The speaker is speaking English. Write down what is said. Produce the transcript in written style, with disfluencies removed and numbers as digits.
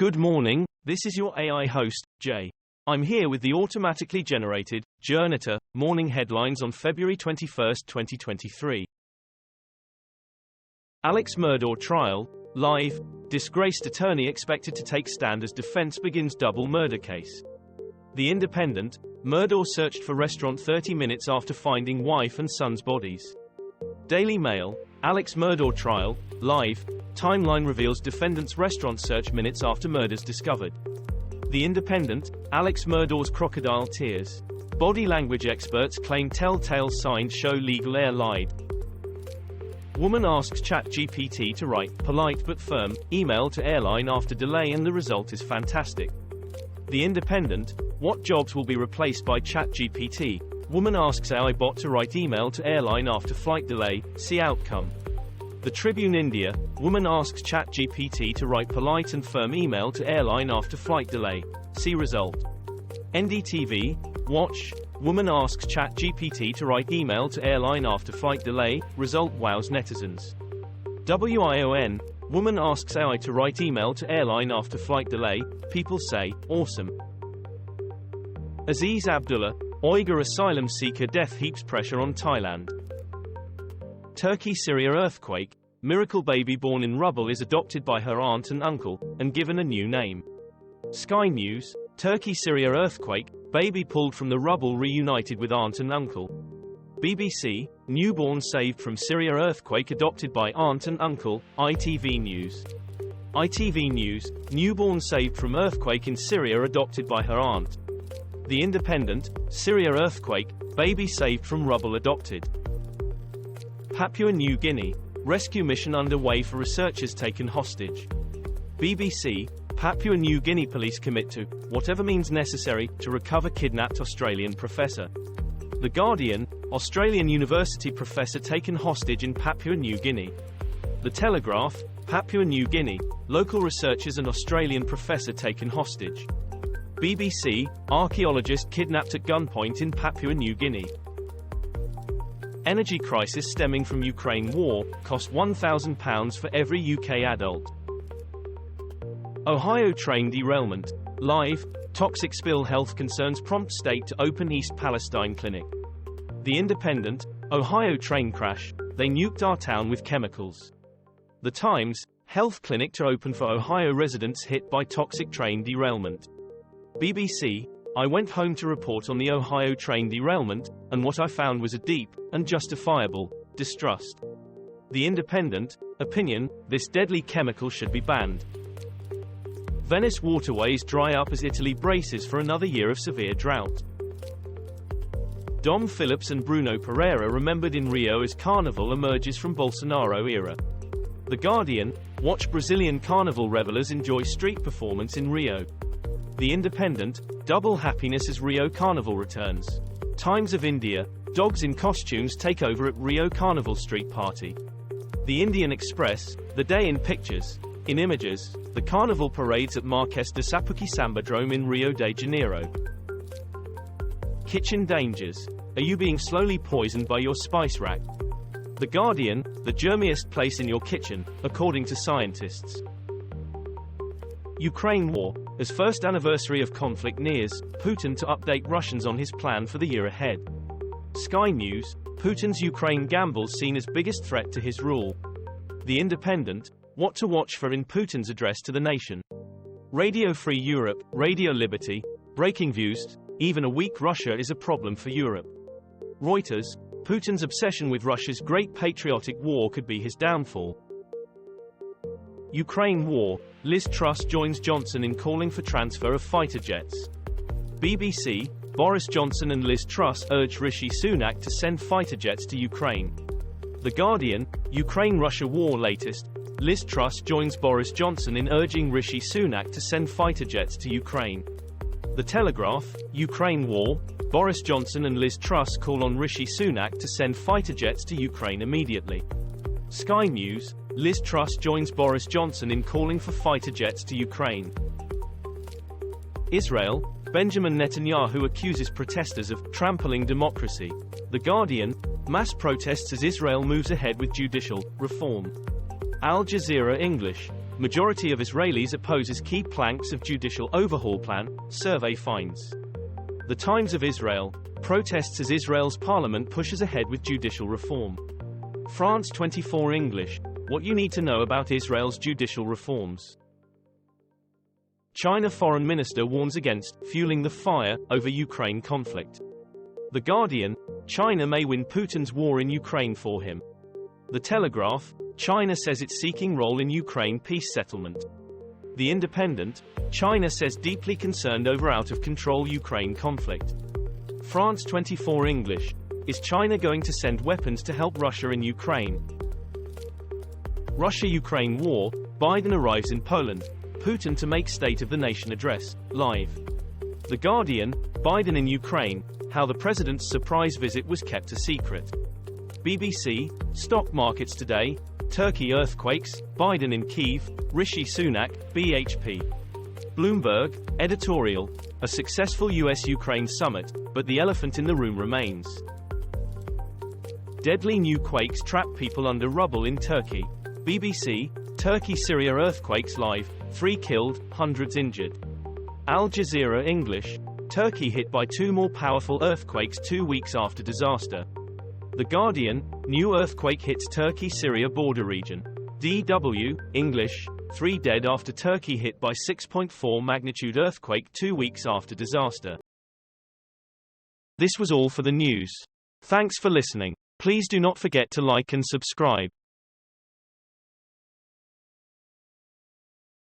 Good morning, this is your AI host, Jay. I'm here with the automatically generated, Journato, morning headlines on February 21, 2023. Alex Murdaugh trial, live, disgraced attorney expected to take stand as defense begins double murder case. The Independent, Murdaugh searched for restaurant 30 minutes after finding wife and son's bodies. Daily Mail, Alex Murdaugh trial, live, timeline reveals defendant's restaurant search minutes after murders discovered. The Independent, Alex Murdaugh's crocodile tears. Body language experts claim telltale signs show legal heir lied. Woman asks ChatGPT to write polite but firm email to airline after delay and the result is fantastic. The Independent, what jobs will be replaced by ChatGPT? Woman asks AI bot to write email to airline after flight delay, see outcome. The Tribune India, woman asks ChatGPT to write polite and firm email to airline after flight delay, see result. NDTV, watch, woman asks ChatGPT to write email to airline after flight delay, result wows netizens. WION, woman asks AI to write email to airline after flight delay, people say, awesome. Aziz Abdullah, Uyghur asylum seeker death heaps pressure on Thailand. Turkey-Syria earthquake, miracle baby born in rubble is adopted by her aunt and uncle, and given a new name. Sky News, Turkey-Syria earthquake, baby pulled from the rubble reunited with aunt and uncle. BBC, newborn saved from Syria earthquake adopted by aunt and uncle, ITV News. ITV News, newborn saved from earthquake in Syria adopted by her aunt. The Independent, Syria earthquake, baby saved from rubble adopted. Papua New Guinea, rescue mission underway for researchers taken hostage. BBC, Papua New Guinea police commit to whatever means necessary to recover kidnapped Australian professor. The Guardian, Australian university professor taken hostage in Papua New Guinea. The Telegraph, Papua New Guinea, local researchers and Australian professor taken hostage. BBC, archaeologist kidnapped at gunpoint in Papua New Guinea. Energy crisis stemming from Ukraine war, cost £1,000 for every UK adult. Ohio train derailment. Live, toxic spill health concerns prompt state to open East Palestine clinic. The Independent, Ohio train crash, they nuked our town with chemicals. The Times, health clinic to open for Ohio residents hit by toxic train derailment. BBC, I went home to report on the Ohio train derailment, and what I found was a deep, and justifiable, distrust. The Independent, opinion, this deadly chemical should be banned. Venice waterways dry up as Italy braces for another year of severe drought. Dom Phillips and Bruno Pereira remembered in Rio as carnival emerges from Bolsonaro era. The Guardian, watch Brazilian carnival revelers enjoy street performance in Rio. The Independent, double happiness as Rio Carnival returns. Times of India, dogs in costumes take over at Rio Carnival street party. The Indian Express, the day in pictures. In images, the carnival parades at Marques de Sapucaí Sambadrome in Rio de Janeiro. Kitchen dangers. Are you being slowly poisoned by your spice rack? The Guardian, the germiest place in your kitchen, according to scientists. Ukraine war, as first anniversary of conflict nears, Putin to update Russians on his plan for the year ahead. Sky News, Putin's Ukraine gamble seen as biggest threat to his rule. The Independent, what to watch for in Putin's address to the nation. Radio Free Europe, Radio Liberty, breaking views, even a weak Russia is a problem for Europe. Reuters, Putin's obsession with Russia's great patriotic war could be his downfall. Ukraine war, Liz Truss joins Johnson in calling for transfer of fighter jets. BBC, Boris Johnson and Liz Truss urge Rishi Sunak to send fighter jets to Ukraine. The Guardian, Ukraine-Russia war latest, Liz Truss joins Boris Johnson in urging Rishi Sunak to send fighter jets to Ukraine. The Telegraph, Ukraine war, Boris Johnson and Liz Truss call on Rishi Sunak to send fighter jets to Ukraine immediately. Sky News, Liz Truss joins Boris Johnson in calling for fighter jets to Ukraine. Israel, Benjamin Netanyahu accuses protesters of trampling democracy. The Guardian, mass protests as Israel moves ahead with judicial reform. Al Jazeera English, Majority of Israelis opposes key planks of judicial overhaul plan, survey finds. The Times of Israel, protests as Israel's parliament pushes ahead with judicial reform. France 24 English, what you need to know about Israel's judicial reforms. China foreign minister warns against fueling the fire over Ukraine conflict. The Guardian, China may win Putin's war in Ukraine for him. The Telegraph, China says it's seeking role in Ukraine peace settlement. The Independent, China says deeply concerned over out-of-control Ukraine conflict. France 24 English, is China going to send weapons to help Russia in Ukraine? Russia-Ukraine war, Biden arrives in Poland, Putin to make State of the Nation address, live. The Guardian, Biden in Ukraine, how the president's surprise visit was kept a secret. BBC, stock markets today, Turkey earthquakes, Biden in Kyiv, Rishi Sunak, BHP. Bloomberg, editorial, a successful US-Ukraine summit, but the elephant in the room remains. Deadly new quakes trap people under rubble in Turkey. BBC, Turkey-Syria earthquakes live, 3 killed, hundreds injured. Al Jazeera English, Turkey hit by 2 more powerful earthquakes 2 weeks after disaster. The Guardian, new earthquake hits Turkey-Syria border region. DW, English, 3 dead after Turkey hit by 6.4 magnitude earthquake 2 weeks after disaster. This was all for the news. Thanks for listening. Please do not forget to like and subscribe.